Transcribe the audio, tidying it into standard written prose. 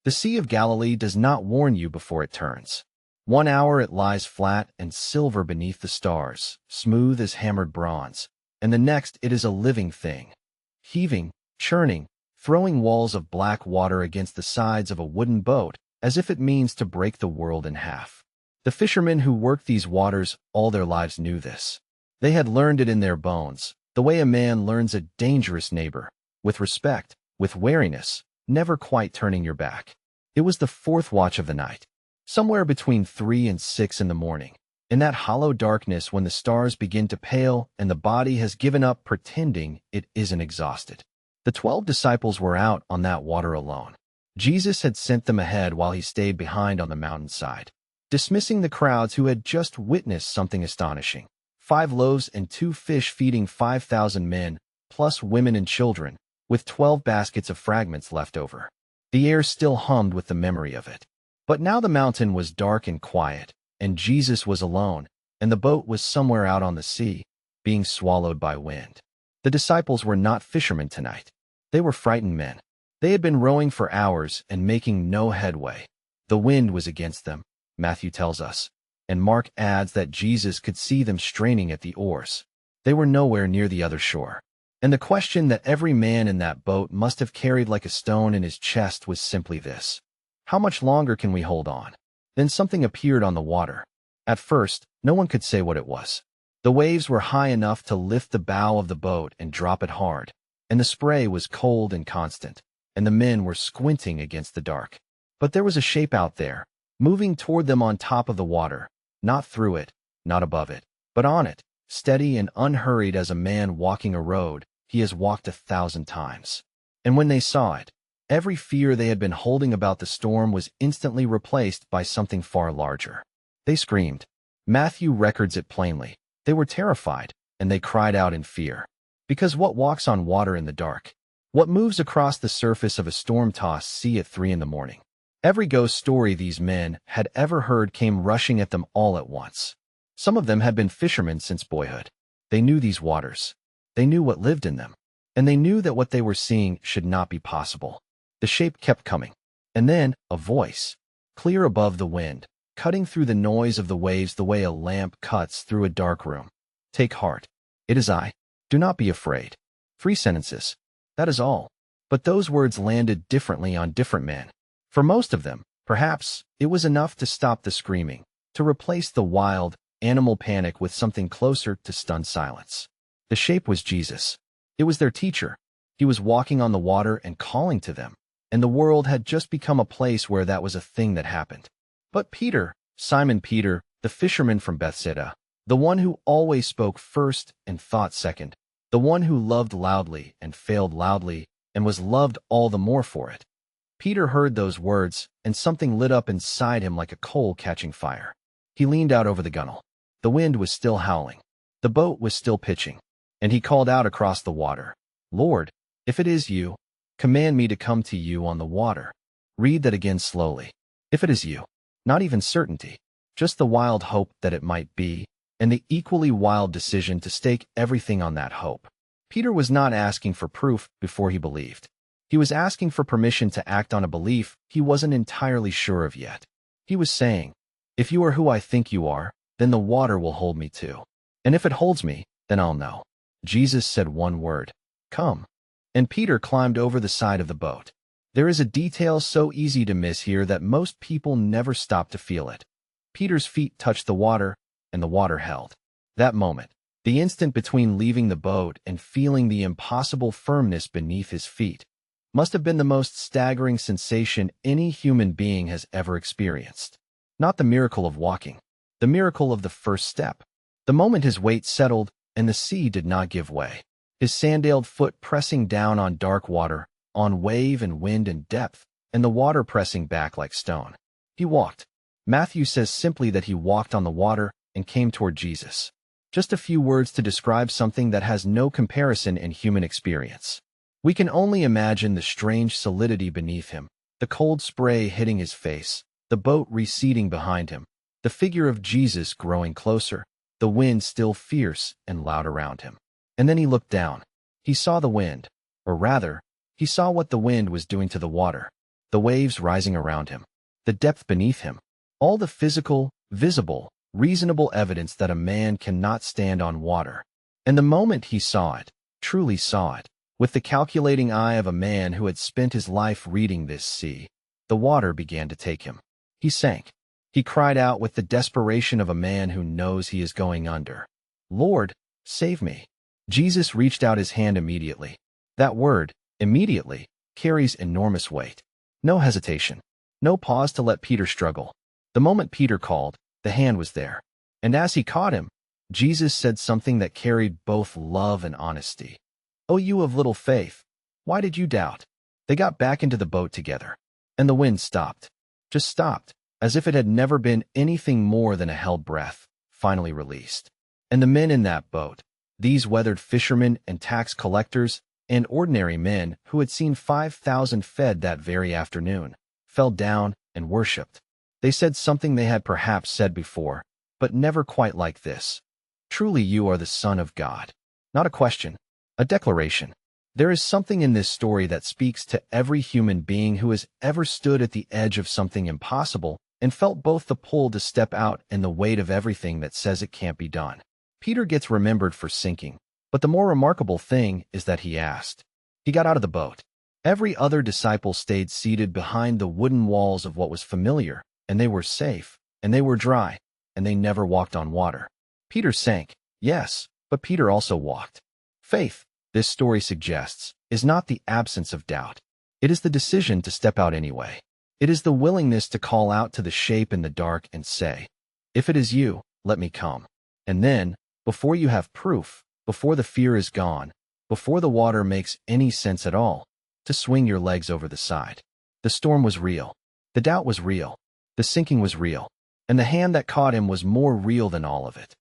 The Sea of Galilee does not warn you before it turns. 1 hour it lies flat and silver beneath the stars, smooth as hammered bronze, and the next it is a living thing, heaving, churning, throwing walls of black water against the sides of a wooden boat as if it means to break the world in half. The fishermen who worked these waters all their lives knew this. They had learned it in their bones, the way a man learns a dangerous neighbor, with respect, with wariness, never quite turning your back. It was the fourth watch of the night, somewhere between 3 and 6 in the morning, in that hollow darkness when the stars begin to pale and the body has given up pretending it isn't exhausted. The 12 disciples were out on that water alone. Jesus had sent them ahead while he stayed behind on the mountainside, dismissing the crowds who had just witnessed something astonishing. 5 loaves and 2 fish feeding 5,000 men, plus women and children, with 12 baskets of fragments left over. The air still hummed with the memory of it. But now the mountain was dark and quiet, and Jesus was alone, and the boat was somewhere out on the sea, being swallowed by wind. The disciples were not fishermen tonight. They were frightened men. They had been rowing for hours and making no headway. The wind was against them, Matthew tells us, and Mark adds that Jesus could see them straining at the oars. They were nowhere near the other shore. And the question that every man in that boat must have carried like a stone in his chest was simply this: how much longer can we hold on? Then something appeared on the water. At first, no one could say what it was. The waves were high enough to lift the bow of the boat and drop it hard, and the spray was cold and constant, and the men were squinting against the dark. But there was a shape out there, moving toward them on top of the water, not through it, not above it, but on it, steady and unhurried as a man walking a road he has walked 1,000 times. And when they saw it, every fear they had been holding about the storm was instantly replaced by something far larger. They screamed. Matthew records it plainly. They were terrified, and they cried out in fear. Because what walks on water in the dark? What moves across the surface of a storm-tossed sea at 3 in the morning? Every ghost story these men had ever heard came rushing at them all at once. Some of them had been fishermen since boyhood. They knew these waters. They knew what lived in them. And they knew that what they were seeing should not be possible. The shape kept coming. And then, a voice, clear above the wind, cutting through the noise of the waves the way a lamp cuts through a dark room. Take heart. It is I. Do not be afraid. 3 sentences. That is all. But those words landed differently on different men. For most of them, perhaps, it was enough to stop the screaming, to replace the wild, animal panic with something closer to stunned silence. The shape was Jesus. It was their teacher. He was walking on the water and calling to them, and the world had just become a place where that was a thing that happened. But Peter, Simon Peter, the fisherman from Bethsaida, the one who always spoke first and thought second, the one who loved loudly and failed loudly and was loved all the more for it. Peter heard those words, and something lit up inside him like a coal catching fire. He leaned out over the gunwale. The wind was still howling. The boat was still pitching. And he called out across the water, "Lord, if it is you, command me to come to you on the water." Read that again slowly. If it is you. Not even certainty, just the wild hope that it might be, and the equally wild decision to stake everything on that hope. Peter was not asking for proof before he believed. He was asking for permission to act on a belief he wasn't entirely sure of yet. He was saying, "If you are who I think you are, then the water will hold me too. And if it holds me, then I'll know." Jesus said one word, "Come." And Peter climbed over the side of the boat. There is a detail so easy to miss here that most people never stop to feel it. Peter's feet touched the water, and the water held. That moment, the instant between leaving the boat and feeling the impossible firmness beneath his feet, must have been the most staggering sensation any human being has ever experienced. Not the miracle of walking, the miracle of the first step. The moment his weight settled, and the sea did not give way, his sandaled foot pressing down on dark water, on wave and wind and depth, and the water pressing back like stone. He walked. Matthew says simply that he walked on the water and came toward Jesus. Just a few words to describe something that has no comparison in human experience. We can only imagine the strange solidity beneath him, the cold spray hitting his face, the boat receding behind him, the figure of Jesus growing closer, the wind still fierce and loud around him. And then he looked down. He saw the wind, or rather, he saw what the wind was doing to the water. the waves rising around him, the depth beneath him, all the physical, visible, reasonable evidence that a man cannot stand on water. And the moment he saw it, truly saw it, with the calculating eye of a man who had spent his life reading this sea, the water began to take him. He sank. He cried out with the desperation of a man who knows he is going under. "Lord, save me." Jesus reached out his hand immediately. That word, immediately, carries enormous weight. No hesitation. No pause to let Peter struggle. The moment Peter called, the hand was there. And as he caught him, Jesus said something that carried both love and honesty. "O you of little faith, why did you doubt?" They got back into the boat together. And the wind stopped. Just stopped, as if it had never been anything more than a held breath, finally released. And the men in that boat, these weathered fishermen and tax collectors and ordinary men who had seen 5,000 fed that very afternoon, fell down and worshipped. They said something they had perhaps said before, but never quite like this. "Truly you are the Son of God." Not a question, a declaration. There is something in this story that speaks to every human being who has ever stood at the edge of something impossible and felt both the pull to step out and the weight of everything that says it can't be done. Peter gets remembered for sinking, but the more remarkable thing is that he asked. He got out of the boat. Every other disciple stayed seated behind the wooden walls of what was familiar, and they were safe, and they were dry, and they never walked on water. Peter sank, yes, but Peter also walked. Faith, this story suggests, is not the absence of doubt. It is the decision to step out anyway. It is the willingness to call out to the shape in the dark and say, "If it is you, let me come." And then, before you have proof, before the fear is gone, before the water makes any sense at all, to swing your legs over the side. The storm was real. The doubt was real. The sinking was real. And the hand that caught him was more real than all of it.